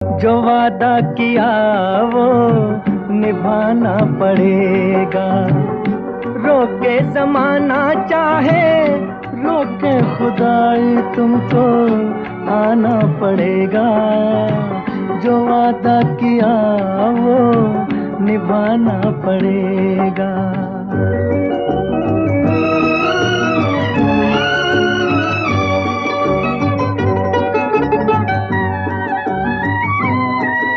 जो वादा किया वो निभाना पड़ेगा। रोके जमाना चाहे रोके खुदाई, तुमको आना पड़ेगा। जो वादा किया वो निभाना पड़ेगा।